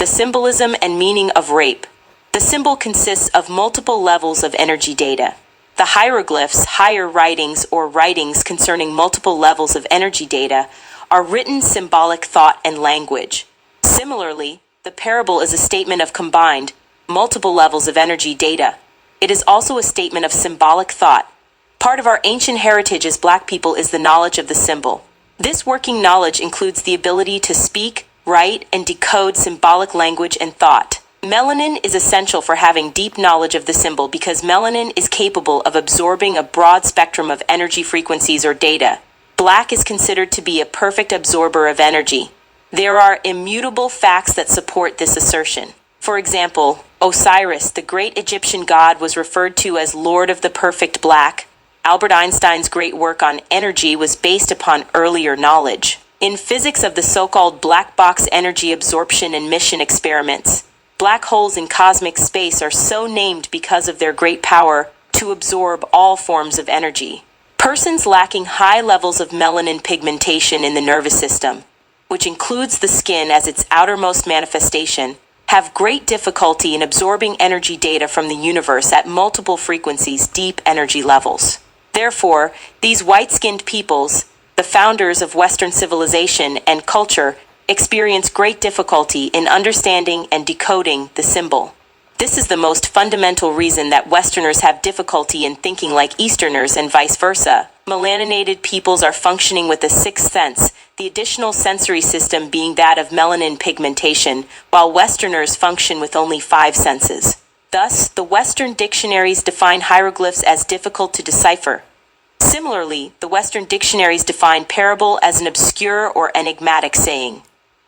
The symbolism and meaning of rape. The symbol consists of multiple levels of energy data. The hieroglyphs, higher writings or writings concerning multiple levels of energy data, are written symbolic thought and language. Similarly, the parable is a statement of combined, multiple levels of energy data. It is also a statement of symbolic thought. Part of our ancient heritage as Black people is the knowledge of the symbol. This working knowledge includes the ability to speak, write, and decode symbolic language and thought. Melanin is essential for having deep knowledge of the symbol because melanin is capable of absorbing a broad spectrum of energy frequencies or data. Black is considered to be a perfect absorber of energy. There are immutable facts that support this assertion. For example, Osiris, the great Egyptian god, was referred to as Lord of the Perfect Black. Albert Einstein's great work on energy was based upon earlier knowledge. In physics of the so-called black box energy absorption and mission experiments, black holes in cosmic space are so named because of their great power to absorb all forms of energy. Persons lacking high levels of melanin pigmentation in the nervous system, which includes the skin as its outermost manifestation, have great difficulty in absorbing energy data from the universe at multiple frequencies, deep energy levels. Therefore, these white-skinned peoples, the founders of Western civilization and culture, experience great difficulty in understanding and decoding the symbol. This is the most fundamental reason that Westerners have difficulty in thinking like Easterners and vice versa. Melaninated peoples are functioning with a sixth sense, the additional sensory system being that of melanin pigmentation, while Westerners function with only 5 senses. Thus, the Western dictionaries define hieroglyphs as difficult to decipher. Similarly, the Western dictionaries define parable as an obscure or enigmatic saying.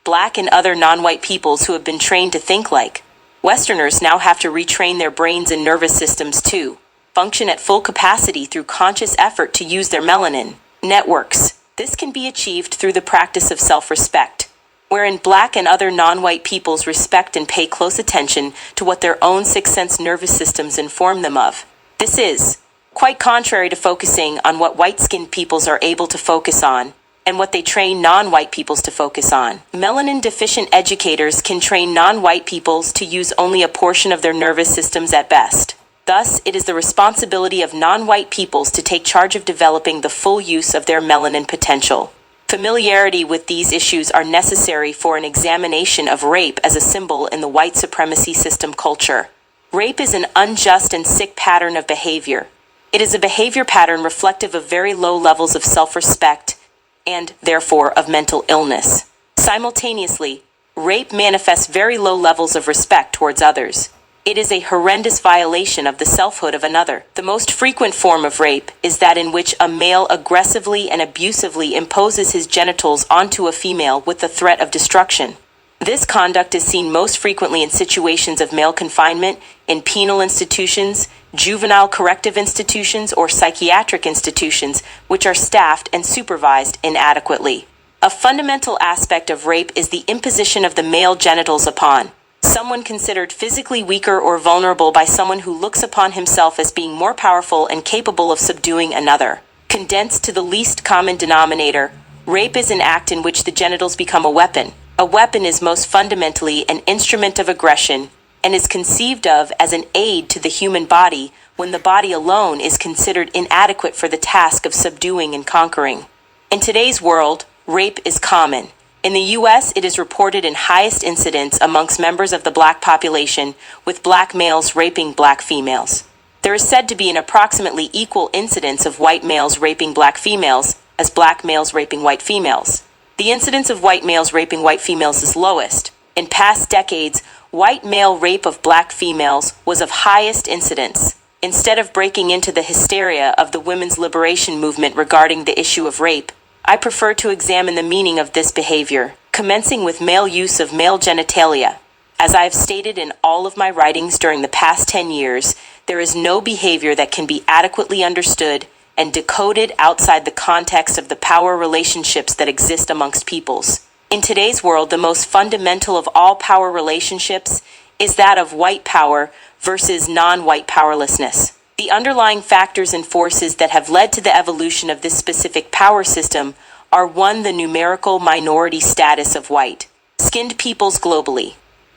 Black and other non-white peoples who have been trained to think like Westerners now have to retrain their brains and nervous systems to function at full capacity through conscious effort to use their melanin networks. This can be achieved through the practice of self-respect, wherein Black and other non-white peoples respect and pay close attention to what their own sixth sense nervous systems inform them of. This is quite contrary to focusing on what white-skinned peoples are able to focus on and what they train non-white peoples to focus on. Melanin-deficient educators can train non-white peoples to use only a portion of their nervous systems at best. Thus, it is the responsibility of non-white peoples to take charge of developing the full use of their melanin potential. Familiarity with these issues are necessary for an examination of rape as a symbol in the white supremacy system culture. Rape is an unjust and sick pattern of behavior. It is a behavior pattern reflective of very low levels of self-respect and, therefore, of mental illness. Simultaneously, rape manifests very low levels of respect towards others. It is a horrendous violation of the selfhood of another. The most frequent form of rape is that in which a male aggressively and abusively imposes his genitals onto a female with the threat of destruction. This conduct is seen most frequently in situations of male confinement, in penal institutions, juvenile corrective institutions, or psychiatric institutions, which are staffed and supervised inadequately. A fundamental aspect of rape is the imposition of the male genitals upon someone considered physically weaker or vulnerable by someone who looks upon himself as being more powerful and capable of subduing another. Condensed to the least common denominator, rape is an act in which the genitals become a weapon. A weapon is most fundamentally an instrument of aggression and is conceived of as an aid to the human body when the body alone is considered inadequate for the task of subduing and conquering. In today's world, rape is common. In the U.S., it is reported in highest incidence amongst members of the Black population, with Black males raping Black females. There is said to be an approximately equal incidence of white males raping Black females as Black males raping white females. The incidence of white males raping white females is lowest. In past decades, white male rape of Black females was of highest incidence. Instead of breaking into the hysteria of the women's liberation movement regarding the issue of rape, I prefer to examine the meaning of this behavior, commencing with male use of male genitalia. As I have stated in all of my writings during the past 10 years, there is no behavior that can be adequately understood and decoded outside the context of the power relationships that exist amongst peoples. In today's world, the most fundamental of all power relationships is that of white power versus non-white powerlessness. The underlying factors and forces that have led to the evolution of this specific power system are 1. The numerical minority status of white-skinned peoples globally.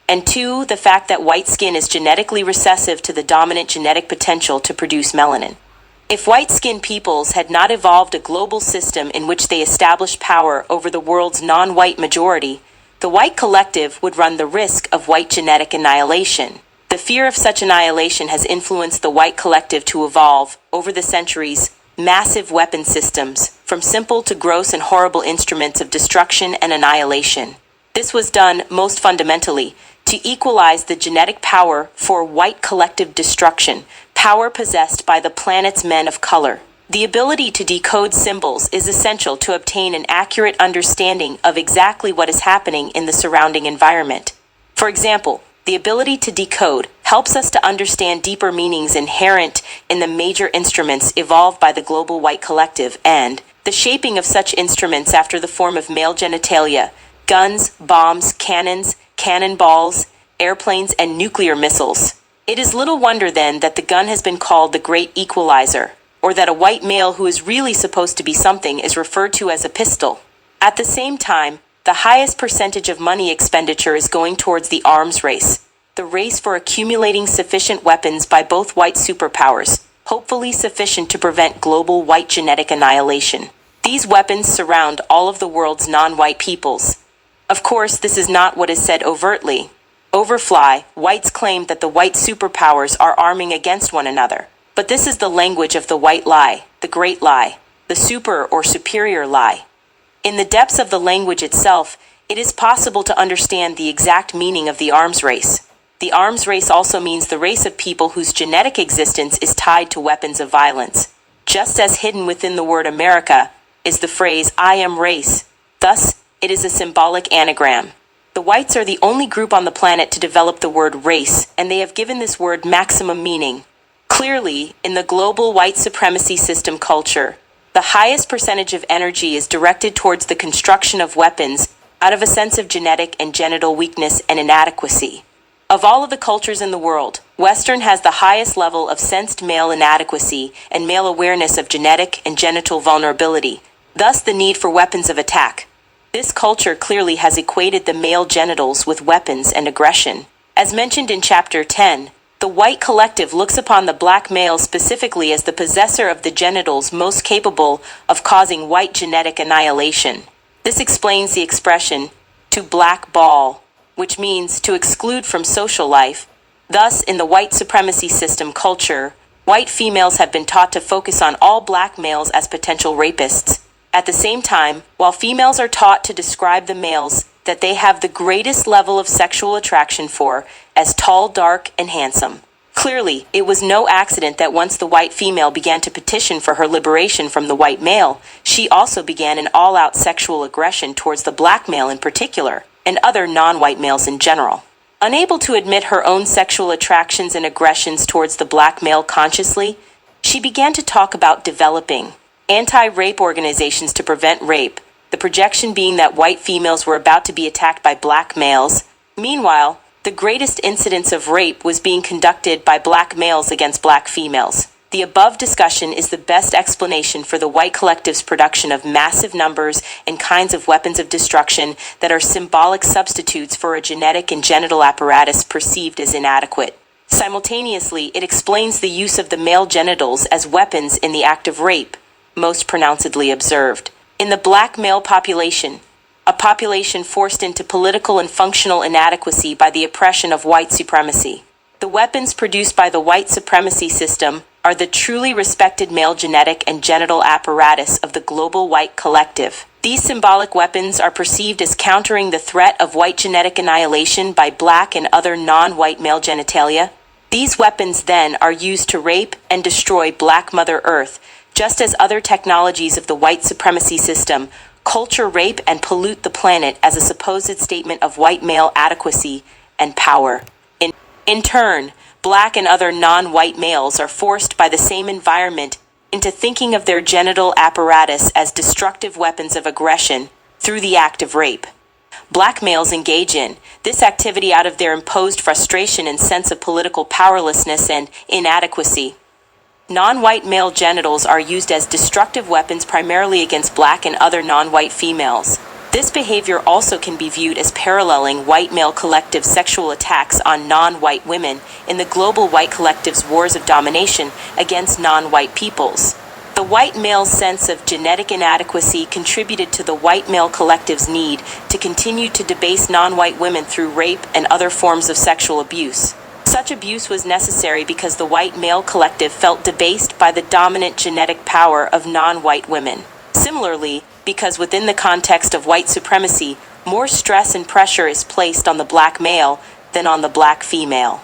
And 2, the fact that white skin is genetically recessive to the dominant genetic potential to produce melanin. If white-skinned peoples had not evolved a global system in which they established power over the world's non-white majority, the white collective would run the risk of white genetic annihilation. The fear of such annihilation has influenced the white collective to evolve, over the centuries, massive weapon systems, from simple to gross and horrible instruments of destruction and annihilation. This was done, most fundamentally, to equalize the genetic power for white collective destruction, power possessed by the planet's men of color. The ability to decode symbols is essential to obtain an accurate understanding of exactly what is happening in the surrounding environment. For example, the ability to decode helps us to understand deeper meanings inherent in the major instruments evolved by the global white collective and the shaping of such instruments after the form of male genitalia, guns, bombs, cannons, cannonballs, airplanes, and nuclear missiles. It is little wonder then that the gun has been called the great equalizer, or that a white male who is really supposed to be something is referred to as a pistol. At the same time, the highest percentage of money expenditure is going towards the arms race, the race for accumulating sufficient weapons by both white superpowers, hopefully sufficient to prevent global white genetic annihilation. These weapons surround all of the world's non-white peoples. Of course, this is not what is said overtly. Overfly, whites claim that the white superpowers are arming against one another. But this is the language of the white lie, the great lie, the super or superior lie. In the depths of the language itself, it is possible to understand the exact meaning of the arms race. The arms race also means the race of people whose genetic existence is tied to weapons of violence. Just as hidden within the word America is the phrase, I am race. Thus, it is a symbolic anagram. The whites are the only group on the planet to develop the word race, and they have given this word maximum meaning. Clearly, in the global white supremacy system culture, the highest percentage of energy is directed towards the construction of weapons out of a sense of genetic and genital weakness and inadequacy. Of all of the cultures in the world, Western has the highest level of sensed male inadequacy and male awareness of genetic and genital vulnerability, thus the need for weapons of attack. This culture clearly has equated the male genitals with weapons and aggression. As mentioned in Chapter 10, the white collective looks upon the black male specifically as the possessor of the genitals most capable of causing white genetic annihilation. This explains the expression, to blackball, which means to exclude from social life. Thus, in the white supremacy system culture, white females have been taught to focus on all black males as potential rapists. At the same time, while females are taught to describe the males that they have the greatest level of sexual attraction for as tall, dark, and handsome. Clearly, it was no accident that once the white female began to petition for her liberation from the white male, she also began an all-out sexual aggression towards the black male in particular, and other non-white males in general. Unable to admit her own sexual attractions and aggressions towards the black male consciously, she began to talk about developing anti-rape organizations to prevent rape, the projection being that white females were about to be attacked by black males. Meanwhile, the greatest incidence of rape was being conducted by black males against black females. The above discussion is the best explanation for the white collective's production of massive numbers and kinds of weapons of destruction that are symbolic substitutes for a genetic and genital apparatus perceived as inadequate. Simultaneously, it explains the use of the male genitals as weapons in the act of rape, most pronouncedly observed in the black male population, a population forced into political and functional inadequacy by the oppression of white supremacy. The weapons produced by the white supremacy system are the truly respected male genetic and genital apparatus of the global white collective. These symbolic weapons are perceived as countering the threat of white genetic annihilation by black and other non-white male genitalia. These weapons then are used to rape and destroy Black Mother Earth, just as other technologies of the white supremacy system culture rape and pollute the planet as a supposed statement of white male adequacy and power. In turn, black and other non-white males are forced by the same environment into thinking of their genital apparatus as destructive weapons of aggression through the act of rape. Black males engage in this activity out of their imposed frustration and sense of political powerlessness and inadequacy. Non-white male genitals are used as destructive weapons primarily against black and other non-white females. This behavior also can be viewed as paralleling white male collective sexual attacks on non-white women in the global white collective's wars of domination against non-white peoples. The white male's sense of genetic inadequacy contributed to the white male collective's need to continue to debase non-white women through rape and other forms of sexual abuse. Such abuse was necessary because the white male collective felt debased by the dominant genetic power of non-white women. Similarly, because within the context of white supremacy, more stress and pressure is placed on the black male than on the black female.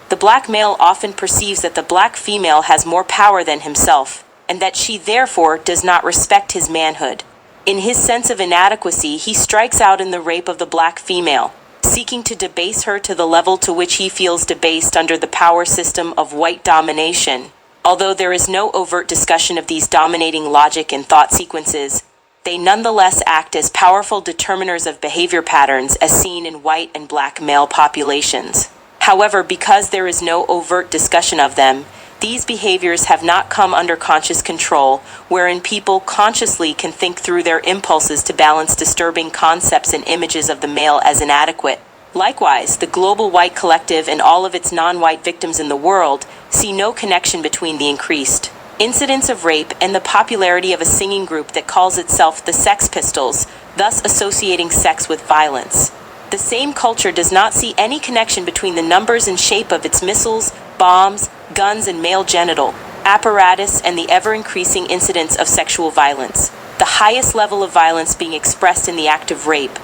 The black male often perceives that the black female has more power than himself, and that she therefore does not respect his manhood. In his sense of inadequacy, he strikes out in the rape of the black female, seeking to debase her to the level to which he feels debased under the power system of white domination. Although there is no overt discussion of these dominating logic and thought sequences, they nonetheless act as powerful determiners of behavior patterns as seen in white and black male populations. However, because there is no overt discussion of them, these behaviors have not come under conscious control, wherein people consciously can think through their impulses to balance disturbing concepts and images of the male as inadequate. Likewise, the global white collective and all of its non-white victims in the world see no connection between the increased incidence of rape and the popularity of a singing group that calls itself the Sex Pistols, thus associating sex with violence. The same culture does not see any connection between the numbers and shape of its missiles, bombs, guns, and male genital apparatus and the ever-increasing incidence of sexual violence, the highest level of violence being expressed in the act of rape.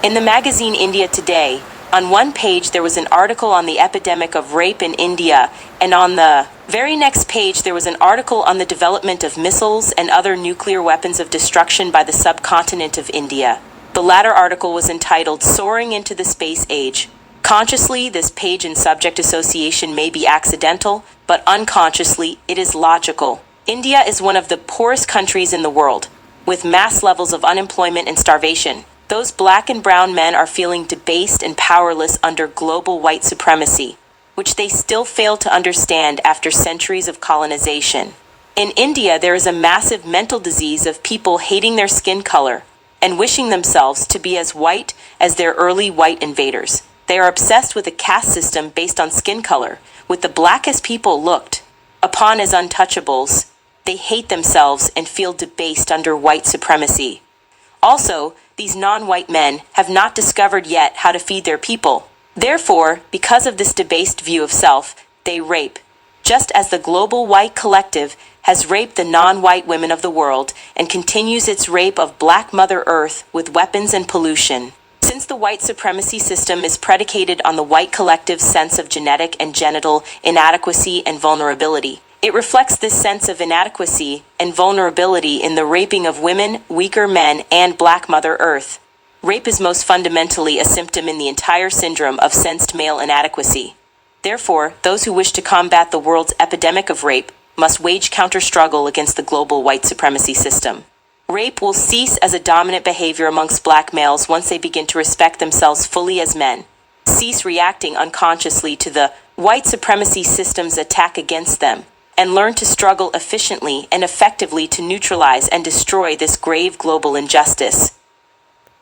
In the magazine India Today, on one page there was an article on the epidemic of rape in India, and on the very next page there was an article on the development of missiles and other nuclear weapons of destruction by the subcontinent of India. The latter article was entitled "Soaring into the Space Age." Consciously, this page and subject association may be accidental, but unconsciously, it is logical. India is one of the poorest countries in the world, with mass levels of unemployment and starvation. Those black and brown men are feeling debased and powerless under global white supremacy, which they still fail to understand after centuries of colonization. In India, there is a massive mental disease of people hating their skin color and wishing themselves to be as white as their early white invaders. They are obsessed with a caste system based on skin color, with the blackest people looked upon as untouchables. They hate themselves and feel debased under white supremacy. Also, these non-white men have not discovered yet how to feed their people. Therefore, because of this debased view of self, they rape, just as the global white collective has raped the non-white women of the world and continues its rape of Black Mother Earth with weapons and pollution. Since the white supremacy system is predicated on the white collective's sense of genetic and genital inadequacy and vulnerability, it reflects this sense of inadequacy and vulnerability in the raping of women, weaker men, and Black Mother Earth. Rape is most fundamentally a symptom in the entire syndrome of sensed male inadequacy. Therefore, those who wish to combat the world's epidemic of rape must wage counter-struggle against the global white supremacy system. Rape will cease as a dominant behavior amongst black males once they begin to respect themselves fully as men, cease reacting unconsciously to the white supremacy system's attack against them, and learn to struggle efficiently and effectively to neutralize and destroy this grave global injustice.